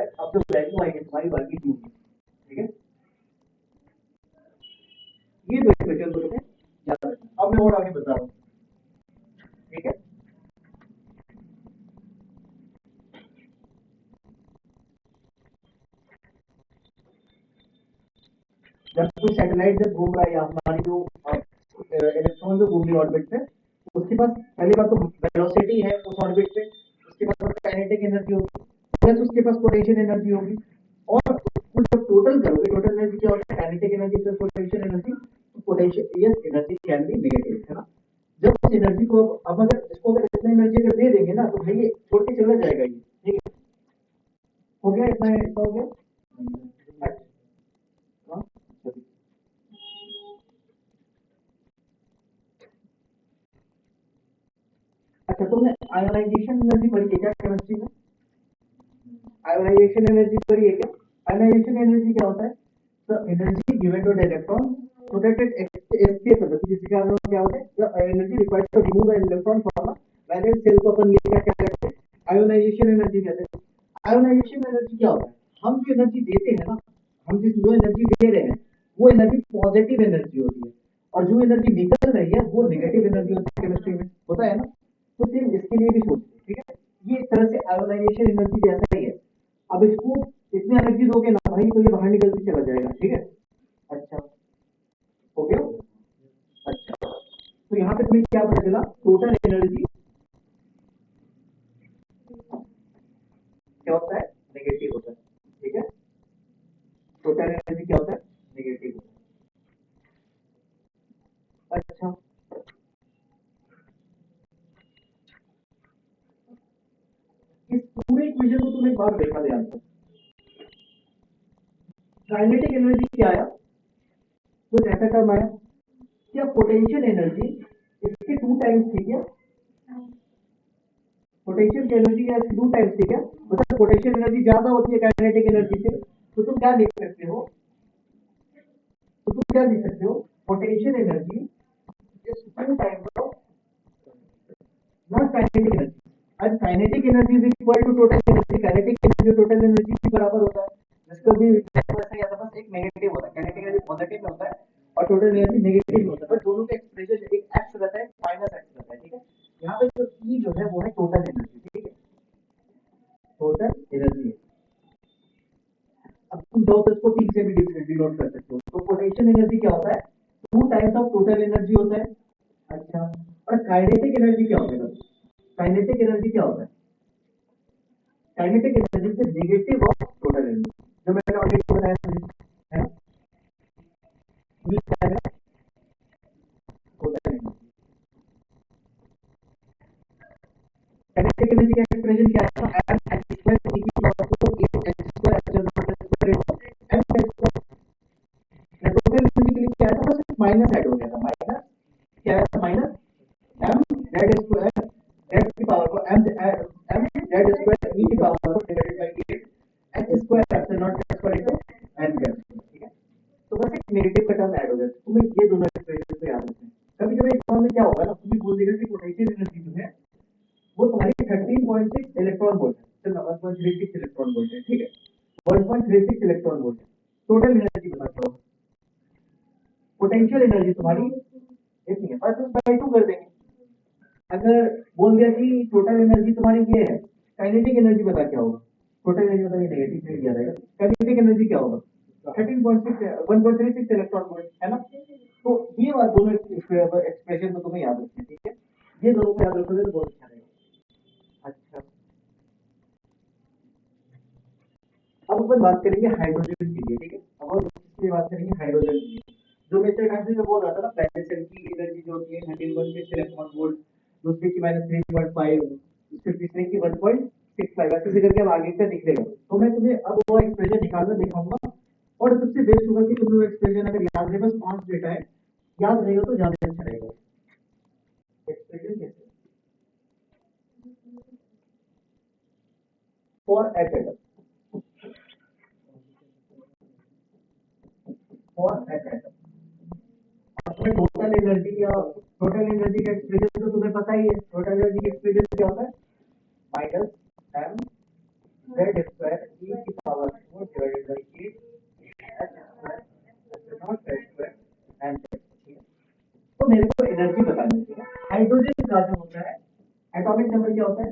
है, अब जो वैल्यू आएगी तुम्हारी वर्ग की क्यू की, ठीक है, ये दो इक्वेशन को तुम्हें याद रखना। अब मैं और आगे बता रहा हूँ, ठीक है। जब कोई सैटेलाइट जब घूम रहा है या हमारी जो इलेक्ट्रॉन जो घूम रही है ऑर्बिट पे, उसके पास पहली बात तो वेलोसिटी है उस ऑर्बिट पे, उसके पास काइनेटिक एनर्जी होगी, प्लस उसके पास पोटेंशियल एनर्जी होगी, और उसको जब टोटल करोगे, टोटल एनर्जी क्या होता है, kinetic energy plus potential energy, potential yes energy can be negative, है ना। जब उस एनर्जी को अब अगर इसको अगर इतना एनर्जी अगर दे देंगे ना तो भाई ये छोड़ के चला जाएगा ये, ठीक है। हो गया इतना हो गया। हाँ, अच्छा तुमने आयोनाइजेशन एनर्जी पढ़ी है क्या केमिस्ट्री में? आयोनाइजेशन एनर्जी पढ़ी है क्या? आयोनाइजेशन एनर्जी क्या होता है? The energy given to the electron so that it escape the जिसके कारण क्या होता है, the energy required to remove the electron from a valence shell को अपन ये क्या कहते हैं, आयोनाइजेशन एनर्जी कहते हैं। आयोनाइजेशन एनर्जी क्या होता है? हम जो एनर्जी देते हैं ना, हम जिस जो एनर्जी दे रहे हैं वो एनर्जी पॉजिटिव एनर्जी होती है, और जो एनर्जी निकल रही है वो नेगेटिव एनर्जी होती है, केमिस्ट्री में होता है ना। तो सेम इसके लिए भी सोचते हैं, ठीक है। ये एक तरह से आयोनाइजेशन एनर्जी जैसा ही है। अब इसको इतनी एनर्जी दोगे ना भाई तो ये बाहर निकल के चला जाएगा, ठीक है। अच्छा हो गया। अच्छा तो यहाँ पे तुम्हें क्या पता चला, टोटल एनर्जी क्या होता है, नेगेटिव होता है, ठीक है। टोटल एनर्जी क्या होता है, नेगेटिव होता है। अच्छा इस पूरे इक्वेशन को तुम एक बार देखा ध्यान से, काइनेटिक एनर्जी क्या आया, कुछ ऐसा टर्म आया क्या, पोटेंशियल एनर्जी इसके टू टाइम्स थी क्या, पोटेंशियल एनर्जी या टू टाइप्स थी क्या, मतलब पोटेंशियल एनर्जी ज्यादा होती है काइनेटिक एनर्जी से, तो तुम क्या लिख सकते हो, potential energy is two types of not kinetic energy. अब kinetic energy is equal to total energy, kinetic energy total energy के बराबर होता है, जिसको भी वैसा ही आता है, बस एक नेगेटिव होता है, काइनेटिक एनर्जी पॉजिटिव में होता है और टोटल एनर्जी नेगेटिव में होता है, बट दोनों का एक्सप्रेशन एक एक्स रहता है माइनस एक्स रहता है, ठीक है। यहाँ पे जो ई जो है वो है टोटल एनर्जी, ठीक है, टोटल एनर्जी। अब तुम दो इसको ठीक से भी डिनोट कर सकते हो, तो पोटेंशियल एनर्जी क्या होता है, two times of total energy होता है। अच्छा, और काइनेटिक एनर्जी क्या होता है, काइनेटिक एनर्जी क्या होता है, काइनेटिक एनर्जी से नेगेटिव ऑफ टोटल एनर्जी, जो मैंने ऑलरेडी बताया है ना, ये क्या है टोटल एनर्जी। काइनेटिक एनर्जी का एक्सप्रेशन क्या है, m h स्क्वायर e की power 4 h square h square m square. Total energy के लिए क्या था, बस माइनस ऐड हो गया था, माइनस क्या है, minus m z square z की पावर को m z स्क्वायर e की पावर को divided by 8 h square epsilon not square into n square, ठीक है। तो बस एक नेगेटिव का टर्म ऐड हो गया, तुम्हें ये दोनों एक्सप्रेशन को याद रखना है। कभी-कभी एग्जाम में क्या होगा ना, तुम्हें बोल देगा कि पोटेंशियल एनर्जी जो है वो तुम्हारी 13.6 इलेक्ट्रॉन वोल्ट है, चलो 1.36 इलेक्ट्रॉन वोल्ट है, ठीक है, 1.36 इलेक्ट्रॉन वोल्ट है। टोटल एनर्जी बता दो, पोटेंशियल एनर्जी तुम्हारी इतनी है, बस बाय 2 कर देंगे। अगर बोल दिया कि टोटल एनर्जी तुम्हारी ये है, काइनेटिक एनर्जी बता क्या होगा, टोटल एनर्जी बता, ये नेगेटिव साइड दिया रहेगा, काइनेटिक एनर्जी क्या होगा, 13.6 1.36 इलेक्ट्रॉन वोल्ट है ना। तो ये बात दोनों एक्सप्रेशन को तुम्हें याद रखना है, ठीक है, ये दोनों को याद रखोगे तो बहुत अच्छा रहेगा। अच्छा, अब अपन बात करेंगे हाइड्रोजन के लिए, ठीक है, अब और इसकी बात करेंगे हाइड्रोजन के लिए। जो मिस्टर टाइम्स में बोल रहा था ना, पहले सेल की एनर्जी जो होती है 13.6 इलेक्ट्रॉन वोल्ट, दूसरे की -3.5, फिर तीसरे की 1.65, ऐसे से करके अब आगे का दिखेगा। तो मैं तुम्हें अब वो एक्सप्रेशन निकालना दिखाऊंगा, और सबसे बेस्ट होगा कि तुम्हें वो एक्सप्रेशन अगर याद रहे, बस 5 डेटा है, याद रहेगा तो ज्यादा अच्छा रहेगा। एक्सप्रेशन कैसे, for at atom, for at atom, total energy या टोटल एनर्जी का एक्सप्रेशन तो तुम्हें पता ही है, टोटल एनर्जी का एक्सप्रेशन क्या होता है, minus M Z square E की power 4 divided by 8 H square not Z square and Z, ठीक है। तो मेरे को एनर्जी बतानी है, हाइड्रोजन का जो होता है एटॉमिक नंबर क्या होता है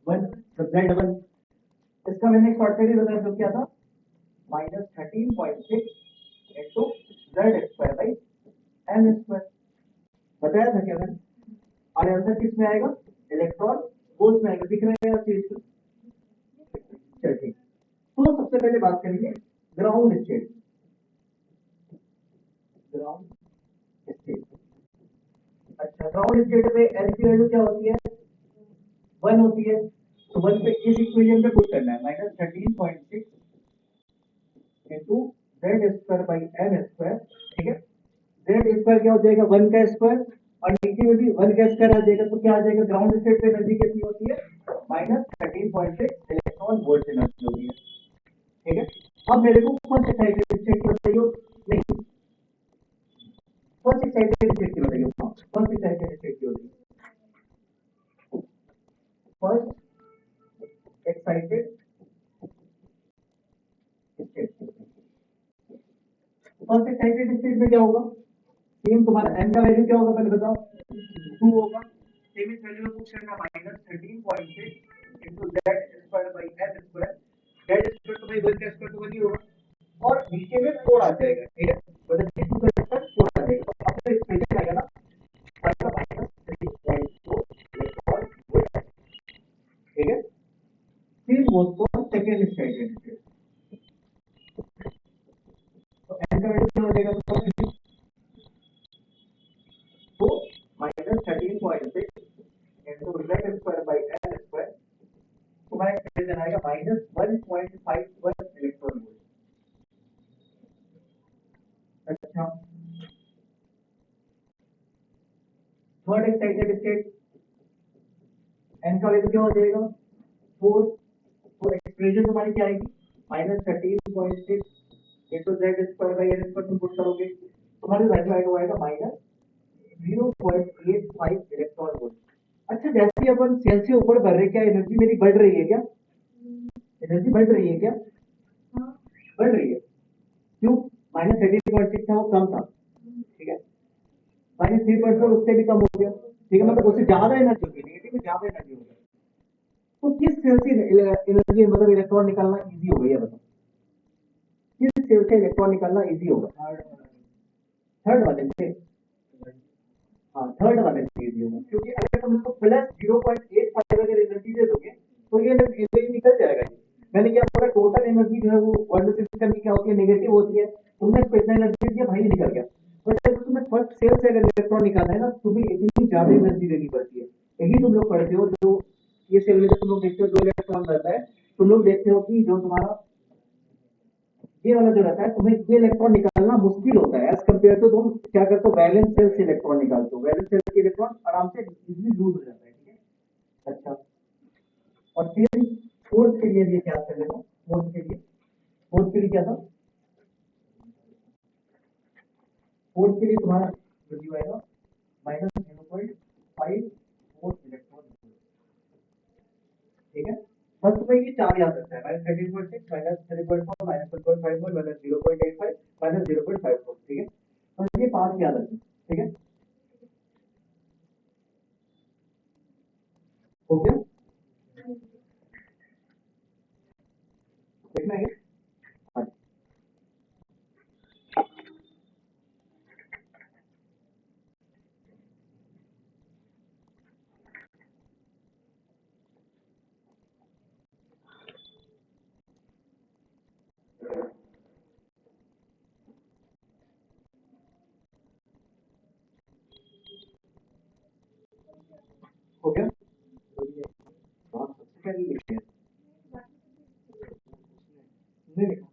1, तो Z1, इसका मैंने शॉर्टकट ही बताया, जो क्या था -13.6 into Z square by M square, बताया था क्या मैंने, और आंसर किस में आएगा, इलेक्ट्रॉन वोल्ट में आएगा, दिख रहा है आप चीज। चल ठीक, तो सबसे पहले बात करेंगे ग्राउंड स्टेट, ग्राउंड स्टेट। अच्छा, ग्राउंड स्टेट पे एल की वैल्यू क्या होती है, 1 होती है, तो 1 पे इस इक्वेशन पे पुट करना है, -13.6 into Z square by M square, ठीक है। जेड स्क्वायर क्या हो जाएगा, 1 का स्क्वायर, और नीचे में भी 1 का स्क्वायर आ जाएगा, तो क्या आ जाएगा, ग्राउंड स्टेट पे एनर्जी कितनी होती है, -13.6 इलेक्ट्रॉन वोल्ट एनर्जी होती है, ठीक है। अब मेरे को फर्स्ट एक्साइटेड स्टेट की बताइए, नहीं, फर्स्ट एक्साइटेड स्टेट की बताइए, फर्स्ट एक्साइटेड स्टेट की होती है, first excited state, first excited state में क्या होगा, सेम तुम्हारा एन का वैल्यू क्या होगा पहले बताओ, 2 होगा, सेम इस वैल्यू में पुट करना -13.6 into Z square by M square, Z square तो भाई 1 का स्क्वायर तो 1 ही होगा, और नीचे में 4 आ जाएगा, ठीक है, मतलब 2 का स्क्वायर 4 आ जाएगा, तो आपका एक्सप्रेशन आएगा ना, आएगा -3.4 इलेक्ट्रॉन वोल्ट, ठीक है। फिर वो तो सेकंड एक्साइटेड स्टेट, तो एन का वैल्यू क्या हो जाएगा, तो -13.6 into z square by l square, तुम्हारा एक्सप्रेशन आएगा -1.51 इलेक्ट्रॉन वोल्ट। अच्छा, थर्ड एक्साइटेड स्टेट, एन का वैल्यू क्या हो जाएगा 4, तो एक्सप्रेशन तुम्हारी क्या आएगी -13.6 into z square by n square तुम पुट करोगे तुम्हारी वैल्यू आएगा -0.85 इलेक्ट्रॉन वोल्ट। अच्छा जैसे ही अपन सेल से ऊपर बढ़ रहे क्या एनर्जी मेरी बढ़ रही है क्या एनर्जी बढ़ रही है क्या बढ़ रही है क्यों -13.6 था वो कम था ठीक है -3.4 उससे भी कम हो गया ठीक है मतलब उससे ज्यादा एनर्जी होगी नेगेटिव में ज्यादा एनर्जी होगी तो किस सेल से एनर्जी मतलब इलेक्ट्रॉन निकालना इजी हो गई है बताओ किस सेल से इलेक्ट्रॉन निकालना इजी होगा थर्ड वाले से हाँ थर्ड वाले से इजी होगा क्योंकि अगर तुम इसको +0.85 अगर एनर्जी दे दोगे तो ये एनर्जी निकल जाएगा मैंने क्या बोला टोटल एनर्जी जो है वो वर्ल्ड सिस्टम की क्या होती है नेगेटिव होती है तुमने इसको इतना एनर्जी दिया भाई निकल गया बट अगर तुम्हें फर्स्ट सेल से अगर इलेक्ट्रॉन निकालना है ना तुम्हें इतनी ज्यादा एनर्जी देनी पड़ती है यही तुम लोग पढ़ते हो जो ये सेल में तुम लोग देखते हो 2 इलेक्ट्रॉन रहता है तुम लोग देखते हो कि जो तुम्हारा ये वाला जो रहता है तुम्हें ये इलेक्ट्रॉन निकालना मुश्किल होता है एज कम्पेयर टू तुम क्या करते हो वैलेंस सेल से इलेक्ट्रॉन निकालते हो वैलेंस सेल के इलेक्ट्रॉन आराम से इजीली लूज हो जाता है ठीक है अच्छा और फिर फोर्थ के लिए क्या कर लेगा फोर्थ के लिए क्या था फोर्थ के लिए तुम्हारा वैल्यू आएगा -0.54 इलेक्ट्रॉन ठीक है फर्स्ट में ये चार याद रखता है -13.6 -3.4 -1.51 -0.85 -0.54 ठीक है और ये 5 याद रखें ठीक है हो गया देखना है हाँ हो गया सबसे पहले लिखिए नहीं लिखा